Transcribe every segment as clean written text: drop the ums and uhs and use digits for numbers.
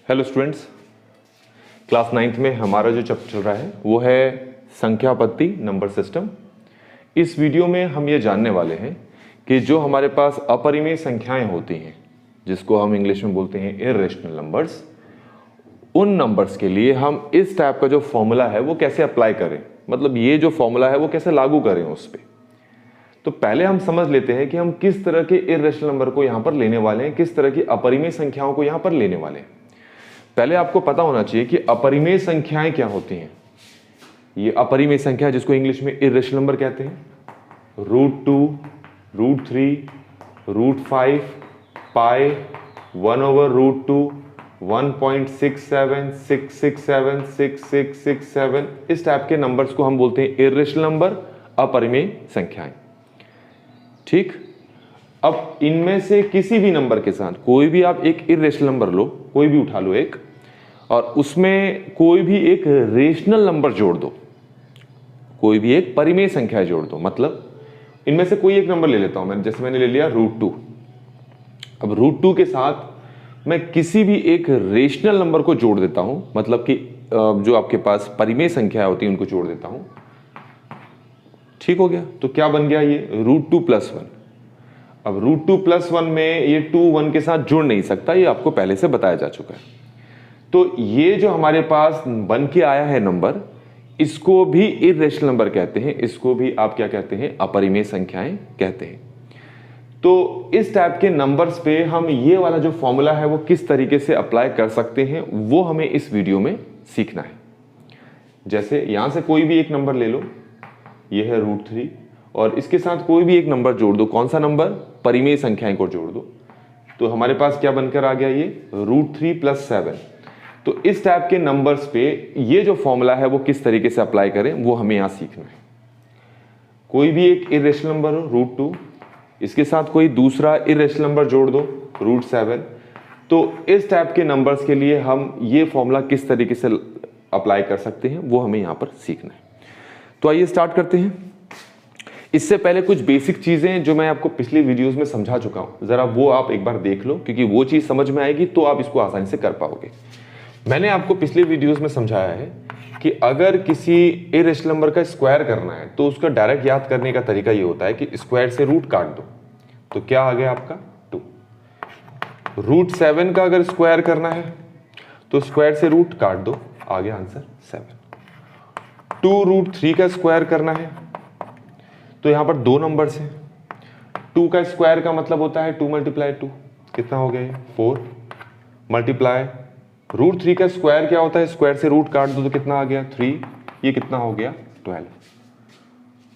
Hello students, class 9th में हमारा जो चैप्टर चल रहा है वो है संख्या पद्धति नंबर सिस्टम। इस वीडियो में हम ये जानने वाले हैं कि जो हमारे पास अपरिमेय संख्याएं होती हैं, जिसको हम इंग्लिश में बोलते हैं इर्रेशनल नंबर्स, उन नंबर्स के लिए हम इस टाइप का जो फॉर्मूला है वो कैसे अप्लाई करें, मतलब ये जो फॉर्मूला है वो कैसे लागू करें उस पर। तो पहले हम समझ लेते हैं कि हम किस तरह के इर्रेशनल नंबर को यहाँ पर लेने वाले हैं, किस तरह की अपरिमेय संख्याओं को यहाँ पर लेने वाले हैं। पहले आपको पता होना चाहिए कि अपरिमेय संख्याएं क्या होती हैं। ये अपरिमेय संख्या जिसको इंग्लिश में इर्रेशनल नंबर कहते हैं, √2, √3, √5, पाई, 1/√2, 1.6766676667 इस टाइप के नंबर्स को हम बोलते हैं इर्रेशनल नंबर, अपरिमेय संख्याएं। ठीक, अब इनमें से किसी भी नंबर के साथ कोई भी आप एक इर्रेशनल नंबर लो, कोई भी उठा लो एक, और उसमें कोई भी एक रेशनल नंबर जोड़ दो, कोई भी एक परिमेय संख्या जोड़ दो। मतलब इनमें से कोई एक नंबर ले लेता हूं मैं, जैसे मैंने ले लिया √2। अब √2 के साथ मैं किसी भी एक रेशनल नंबर को जोड़ देता हूं, मतलब कि जो आपके पास परिमेय संख्या होती है उनको जोड़ देता हूं। ठीक हो गया, तो क्या बन गया ये √2 + 1। अब √2 + 1 में ये 2 1 के साथ जुड़ नहीं सकता, ये आपको पहले से बताया जा चुका है। तो ये जो हमारे पास बन के आया है नंबर, इसको भी इर्रेशनल नंबर कहते हैं, इसको भी आप क्या कहते हैं, अपरिमेय संख्याएं कहते हैं। तो इस टाइप के नंबर्स पे हम ये वाला जो फॉर्मूला है वो किस तरीके से अप्लाई कर सकते हैं वो हमें इस वीडियो में सीखना है। जैसे यहां से कोई भी एक नंबर ले लो, ये है √3, और इसके साथ कोई भी एक नंबर जोड़ दो। कौन सा नंबर? परिमेय संख्याएं को जोड़ दो। तो हमारे पास क्या बनकर आ गया, ये √3 + 7। तो इस टाइप के नंबर्स पे ये जो फॉर्मूला है वो किस तरीके से अप्लाई करें वो हमें यहां सीखना है। कोई भी एक इर्रेशनल नंबर हो √2, इसके साथ कोई दूसरा इर्रेशनल नंबर जोड़ दो √7। तो इस टाइप के नंबर्स के लिए हम ये फॉर्मूला किस तरीके से अप्लाई कर सकते हैं वो हमें यहां पर सीखना है। तो आइए स्टार्ट करते हैं। इससे पहले कुछ बेसिक चीजें जो मैं आपको पिछली वीडियोस में समझा चुका हूं, जरा वो आप एक बार देख लो, क्योंकि वो चीज समझ में आएगी तो आप इसको आसानी से कर पाओगे। मैंने आपको पिछले वीडियोस में समझाया है कि अगर किसी इर्रेशनल नंबर का स्क्वायर करना है तो उसका डायरेक्ट याद करने का तरीका ये होता है कि स्क्वायर से रूट काट दो। तो क्या आ गया आपका 2। √7 का अगर स्क्वायर करना है तो स्क्वायर से रूट काट दो, आ गया आंसर 7। 2√3 का स्क्वायर करना है तो यहां पर दो नंबर्स हैं। 2 का स्क्वायर का मतलब होता है 2 × 2, कितना हो गया 4, मल्टीप्लाई √3 का स्क्वायर क्या होता है, स्क्वायर से रूट काट दो तो कितना आ गया 3, ये कितना हो गया 12।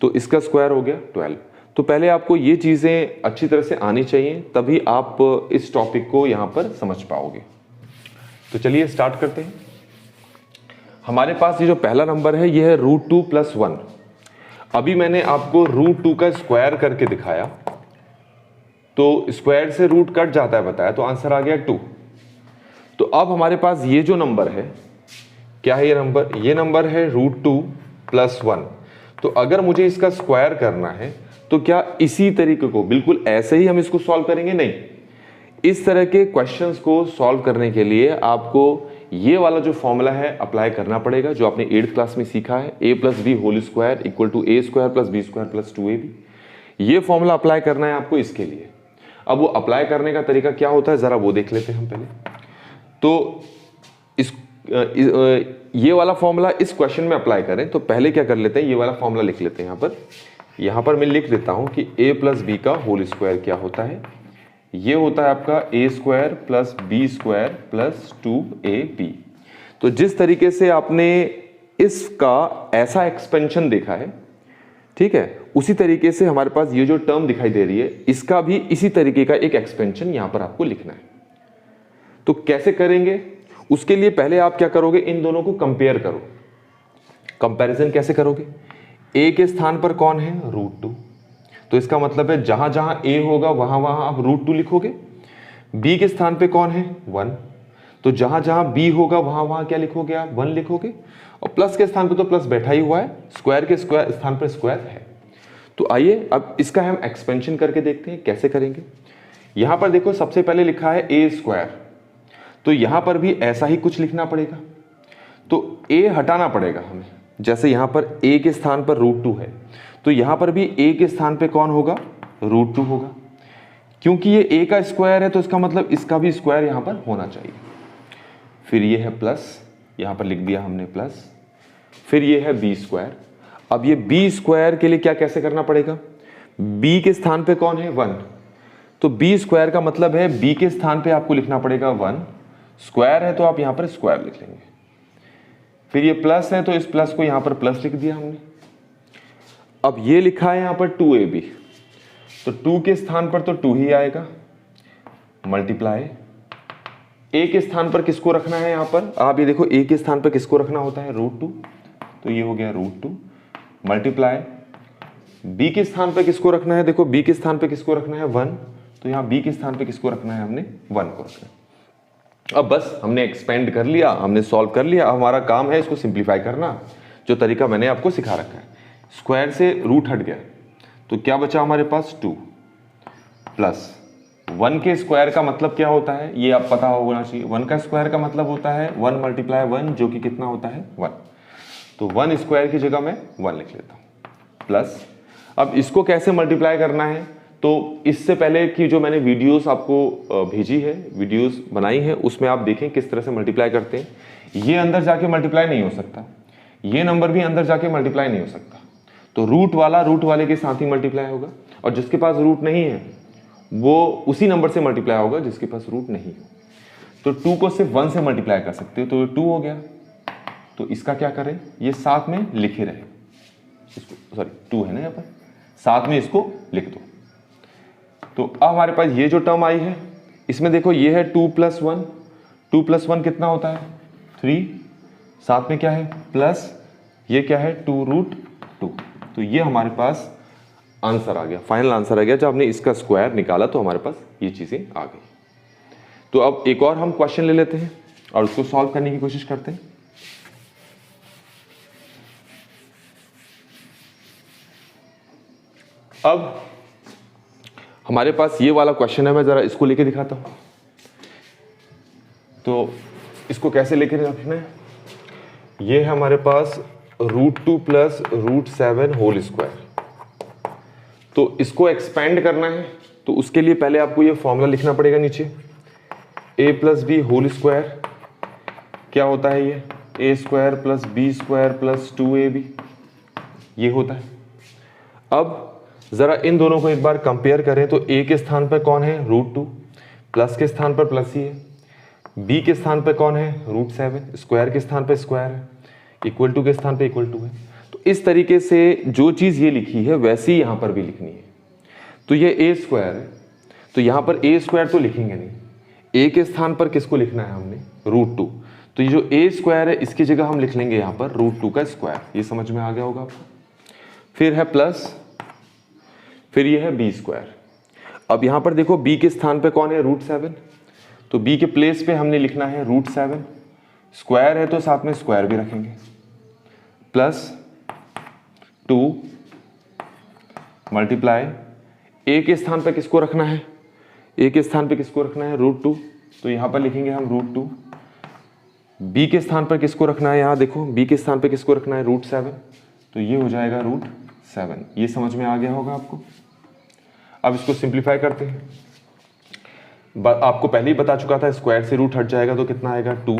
तो इसका स्क्वायर हो गया 12। तो पहले आपको ये चीजें अच्छी तरह से आनी चाहिए, तभी आप इस टॉपिक को यहां पर समझ पाओगे। तो चलिए स्टार्ट करते हैं। हमारे पास ये जो पहला नंबर है ये है √2 + 1। अभी मैंने आपको √2 का स्क्वायर करके दिखाया, तो स्क्वायर से रूट कट जाता है बताया, तो आंसर आ गया 2। तो अब हमारे पास ये जो नंबर है, क्या है ये नंबर? ये नंबर है √2 + 1। तो अगर मुझे इसका स्क्वायर करना है तो क्या इसी तरीके को बिल्कुल ऐसे ही हम इसको सॉल्व करेंगे? नहीं, इस तरह के क्वेश्चंस को सॉल्व करने के लिए आपको ये वाला जो फॉर्मूला है अप्लाई करना पड़ेगा, जो आपने 8th क्लास में सीखा है, a + b² = a² + b² + 2ab। ये फॉर्मूला अप्लाई करना है आपको इसके लिए। अब वो अप्लाई करने का तरीका क्या होता है जरा वो देख लेते हैं हम पहले। तो ये वाला फॉर्मूला इस क्वेश्चन में अप्लाई करें तो पहले क्या कर लेते हैं, ये वाला फॉर्मूला लिख लेते हैं। यहां पर मैं लिख देता हूं कि a + b का होल स्क्वायर क्या होता है। ये होता है आपका a² + b² + 2ab। तो जिस तरीके से आपने इसका ऐसा एक्सपेंशन देखा है, ठीक है, उसी तरीके से हमारे पास ये जो टर्म दिखाई दे रही है, इसका भी इसी तरीके का एक एक्सपेंशन यहां पर आपको लिखना है। तो कैसे करेंगे? उसके लिए पहले आप क्या करोगे, इन दोनों को कंपेयर करो। कंपैरिजन कैसे करोगे? a के स्थान पर कौन है? √2। तो इसका मतलब है जहां जहां a होगा वहां वहां आप √2 लिखोगे। b के स्थान पे कौन है? 1। तो जहां जहां b होगा वहां वहां क्या लिखोगे आप? 1 लिखोगे। और प्लस के स्थान पे तो प्लस बैठा ही हुआ है, स्क्वायर के स्क्वायर स्थान पर स्क्वायर है। तो आइए अब इसका हम एक्सपेंशन करके देखते हैं कैसे करेंगे। यहां पर देखो सबसे पहले लिखा है a²। तो यहां पर भी ऐसा ही कुछ लिखना पड़ेगा। तो a हटाना पड़ेगा हमें, जैसे यहां पर a के स्थान पर √2 है, तो यहां पर भी a के स्थान पे कौन होगा, √2 होगा। क्योंकि ये a का स्क्वायर है तो इसका मतलब इसका भी स्क्वायर यहां पर होना चाहिए। फिर ये है प्लस, यहां पर लिख दिया हमने प्लस, फिर ये है b स्क्वायर। अब ये b स्क्वायर के लिए क्या कैसे करना पड़ेगा, b के स्थान पे कौन है 1, तो b स्क्वायर का मतलब है b के स्थान पे आपको लिखना पड़ेगा 1, स्क्वायर है तो आप यहां पर स्क्वायर लिख लेंगे। फिर ये प्लस है तो इस प्लस को यहां पर प्लस लिख दिया हमने। अब ये लिखा है यहां पर 2ab, तो 2 के स्थान पर तो 2 ही आएगा, मल्टीप्लाई a के स्थान पर किसको रखना है, यहां पर आप ये देखो a के स्थान पर किसको रखना होता है, √2, तो ये हो गया √2, मल्टीप्लाई b के स्थान पर किसको रखना है, देखो b के स्थान पर किसको रखना है 1, तो यहां b के स्थान पर किसको रखना है, हमने 1 को रखना है। अब बस हमने एक्सपेंड कर लिया, हमने सॉल्व कर लिया, हमारा काम है इसको सिंप्लीफाई करना, जो तरीका मैंने आपको सिखा रखा है। स्क्वायर से रूट हट गया तो क्या बचा हमारे पास 2 प्लस 1 के स्क्वायर का मतलब क्या होता है ये आप पता होना चाहिए। 1 का स्क्वायर का मतलब होता है 1 मल्टीप्लाई 1, जो कि कितना होता है 1, तो 1 स्क्वायर की जगह मैं 1 लिख लेता हूं प्लस। अब इसको कैसे मल्टीप्लाई करना है, तो इससे पहले की जो मैंने वीडियोस आपको भेजी है, वीडियोस बनाई है, उसमें आप देखें किस तरह से मल्टीप्लाई करते हैं। ये अंदर जाके मल्टीप्लाई नहीं हो सकता, ये नंबर भी अंदर जाके मल्टीप्लाई नहीं हो सकता, तो रूट वाला रूट वाले के साथ ही मल्टीप्लाई होगा, और जिसके पास रूट नहीं है वो उसी नंबर से मल्टीप्लाई होगा जिसके पास रूट नहीं हो। तो 2 को सिर्फ 1 से मल्टीप्लाई कर सकते हो, तो ये 2 हो गया। तो इसका क्या करें, ये साथ में लिखे रहे, इसको सॉरी 2 है ना यहाँ पर, साथ में इसको लिख दो। तो अब हमारे पास ये जो टर्म आई है, इसमें देखो ये है 2 + 1, 2 + 1 कितना होता है 3, साथ में क्या है प्लस, ये क्या है 2√2, तो ये हमारे पास आंसर आ गया, फाइनल आंसर आ गया। जब हमने इसका स्क्वायर निकाला तो हमारे पास ये चीजें आ गई। तो अब एक और हम क्वेश्चन ले लेते हैं और उसको सॉल्व करने की कोशिश करते हैं। अब हमारे पास ये वाला क्वेश्चन है, मैं जरा इसको लेके दिखाता हूं। तो इसको कैसे लेके रखना है, ये है हमारे पास √2 + √7 होल स्क्वायर। तो इसको एक्सपेंड करना है तो उसके लिए पहले आपको ये फॉर्मूला लिखना पड़ेगा नीचे, a + b होल स्क्वायर क्या होता है, ये a² + b² + 2ab ये होता है। अब जरा इन दोनों को एक बार कंपेयर करें तो a के स्थान पर कौन है √2, प्लस के स्थान पर प्लस ही है, b के स्थान पर कौन है √7, स्क्वायर के स्थान पर स्क्वायर है, इक्वल टू के स्थान पे इक्वल टू है। तो इस तरीके से जो चीज ये लिखी है वैसी यहां पर भी लिखनी है। तो ये a² है, तो यहां पर a² तो लिखेंगे नहीं, a के स्थान पर किसको लिखना है हमने √2, तो ये जो a² है इसकी जगह हम लिख लेंगे यहां पर √2 का स्क्वायर। ये समझ में आ गया होगा आपको। फिर है प्लस, फिर ये है b²। अब यहां पर देखो b के स्थान पे कौन है √7, तो b के प्लेस पे हमने लिखना है √7, स्क्वायर है तो साथ में स्क्वायर भी रखेंगे, प्लस 2 मल्टीप्लाई a के स्थान पे किसको रखना है, a के स्थान पे किसको रखना है √2, तो यहां पर लिखेंगे हम √2। b के स्थान पर किसको रखना है, यहां देखो b के स्थान पे किसको रखना है √7, तो ये हो जाएगा √7। ये समझ में आ गया होगा आपको। अब इसको सिंप्लीफाई करते हैं। आपको पहले ही बता चुका था स्क्वायर से रूट हट जाएगा तो कितना आएगा 2,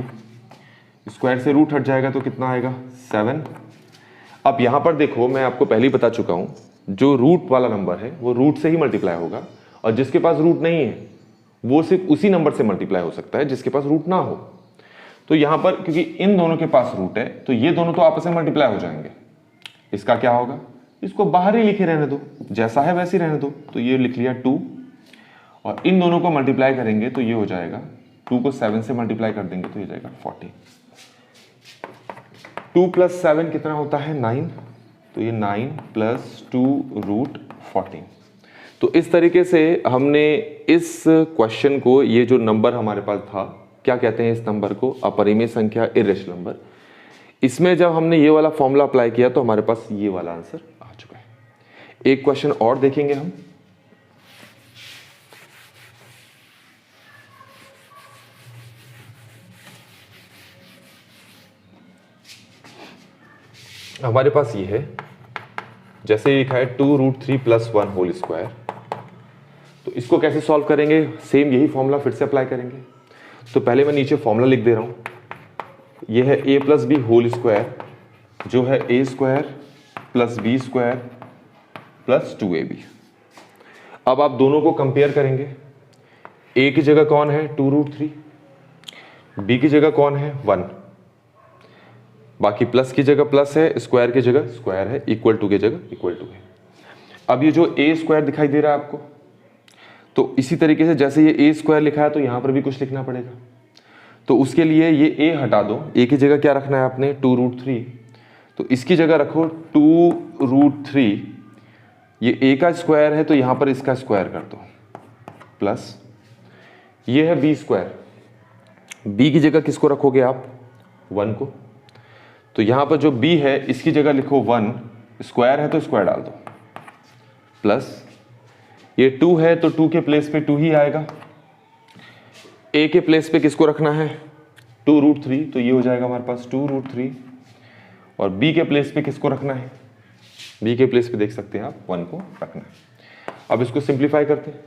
स्क्वायर से रूट हट जाएगा तो कितना आएगा 7। अब यहां पर देखो मैं आपको पहले ही बता चुका हूं, जो रूट वाला नंबर है वो रूट से ही मल्टीप्लाई होगा, और जिसके पास रूट नहीं है वो सिर्फ उसी नंबर से मल्टीप्लाई हो सकता है जिसके पास रूट ना हो। तो यहां पर क्योंकि इन दोनों के पास रूट है तो ये दोनों तो आपस में मल्टीप्लाई हो जाएंगे। इसका क्या होगा, इसको बाहर ही लिखे रहने दो, जैसा है वैसे ही रहने दो। तो ये लिख लिया 2, और इन दोनों को मल्टीप्लाई करेंगे तो ये हो जाएगा 2 को 7 से मल्टीप्लाई कर देंगे तो ये जाएगा 40। 2 + 7 कितना होता है 9, तो ये 9 + 2√14। तो इस तरीके से हमने इस क्वेश्चन को, ये जो नंबर हमारे पास था, क्या कहते हैं इस नंबर को, अपरिमेय संख्या, इर्रेशनल नंबर, इसमें जब हमने ये वाला फॉर्मूला अप्लाई किया तो हमारे पास ये वाला आंसर आ चुका है। एक क्वेश्चन और देखेंगे हम। हमारे पास ये है, जैसे लिखा है 2√3 + 1 होल स्क्वायर, तो इसको कैसे सॉल्व करेंगे? सेम यही फॉर्मूला फिर से अप्लाई करेंगे। तो पहले मैं नीचे फॉर्मूला लिख दे रहा हूँ, ये है a + b होल स्क्वायर, जो है a² + b² + 2ab। अब आप दोनों को कंपेयर करेंगे, a की जगह कौन है 2√3, b की जगह कौन है 1, बाकी प्लस की जगह प्लस है, स्क्वायर की जगह स्क्वायर है, इक्वल टू की जगह इक्वल टू है। अब ये जो a² दिखाई दे रहा है आपको, तो इसी तरीके से जैसे ये a² लिखा है तो यहां पर भी कुछ लिखना पड़ेगा। तो उसके लिए ये a हटा दो, a की जगह क्या रखना है आपने 2√3, तो इसकी जगह रखो 2√3, ये a का स्क्वायर है तो यहां पर इसका स्क्वायर कर दो, प्लस ये है b², b की जगह किसको रखोगे आप 1 को, तो यहां पर जो b है इसकी जगह लिखो 1, स्क्वायर है तो स्क्वायर डाल दो, प्लस ये 2 है तो 2 के प्लेस पे 2 ही आएगा, a के प्लेस पे किसको रखना है 2√3, तो ये हो जाएगा हमारे पास 2√3, और b के प्लेस पे किसको रखना है, b के प्लेस पे देख सकते हैं आप 1 को रखना है। अब इसको सिंप्लीफाई करते हैं।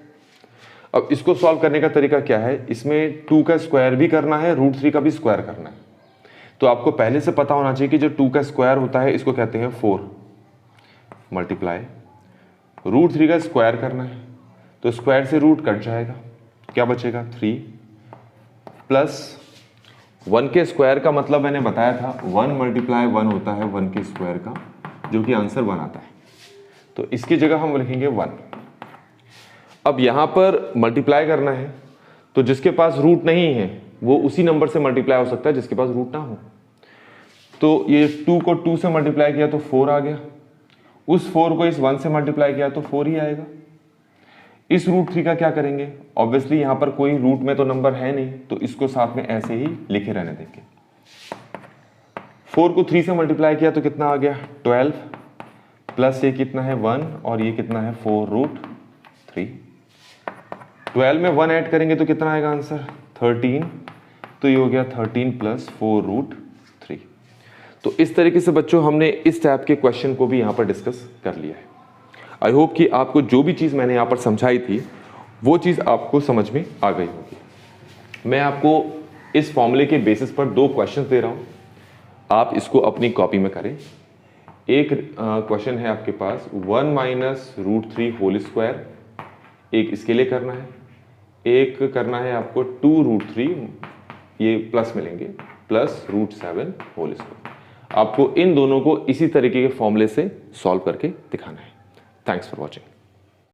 अब इसको सॉल्व करने का तरीका क्या है, इसमें 2 का स्क्वायर भी करना है, √3 का भी स्क्वायर करना है। तो आपको पहले से पता होना चाहिए कि जो 2 का स्क्वायर होता है इसको कहते हैं 4, मल्टीप्लाई √3 का स्क्वायर करना है, तो स्क्वायर से रूट कट जाएगा, क्या बचेगा 3, प्लस 1 के स्क्वायर का मतलब मैंने बताया था 1 × 1 होता है 1 के स्क्वायर का, जो कि आंसर 1 आता है, तो इसकी जगह हम लिखेंगे 1। अब यहां पर मल्टीप्लाई करना है, तो जिसके पास रूट नहीं है वो उसी नंबर से मल्टीप्लाई हो सकता है जिसके पास रूट ना हो। तो ये 2 को 2 से मल्टीप्लाई किया तो 4 आ गया, उस 4 को इस 1 से मल्टीप्लाई किया तो 4 ही आएगा। इस √3 का क्या करेंगे, ऑब्वियसली यहां पर कोई रूट में तो नंबर है नहीं, तो इसको साथ में ऐसे ही लिखे रहने देंगे। 4 को 3 से मल्टीप्लाई किया तो कितना आ गया 12, प्लस ये कितना है 1, और ये कितना है 4√3। 12 में 1 ऐड करेंगे तो कितना आएगा आंसर 13, तो ये हो गया 13 + 4√3। तो इस तरीके से बच्चों हमने इस टाइप के क्वेश्चन को भी यहाँ पर डिस्कस कर लिया है। आई होप कि आपको जो भी चीज़ मैंने यहाँ पर समझाई थी वो चीज़ आपको समझ में आ गई होगी। मैं आपको इस फॉर्मूले के बेसिस पर 2 क्वेश्चन दे रहा हूँ, आप इसको अपनी कॉपी में करें। एक क्वेश्चन है आपके पास 1 - √3 होल स्क्वायर, एक इसके लिए करना है, एक करना है आपको 2√3, ये प्लस मिलेंगे, प्लस √7 होल स्क्वायर। आपको इन दोनों को इसी तरीके के फॉर्मूले से सॉल्व करके दिखाना है। Thanks for watching.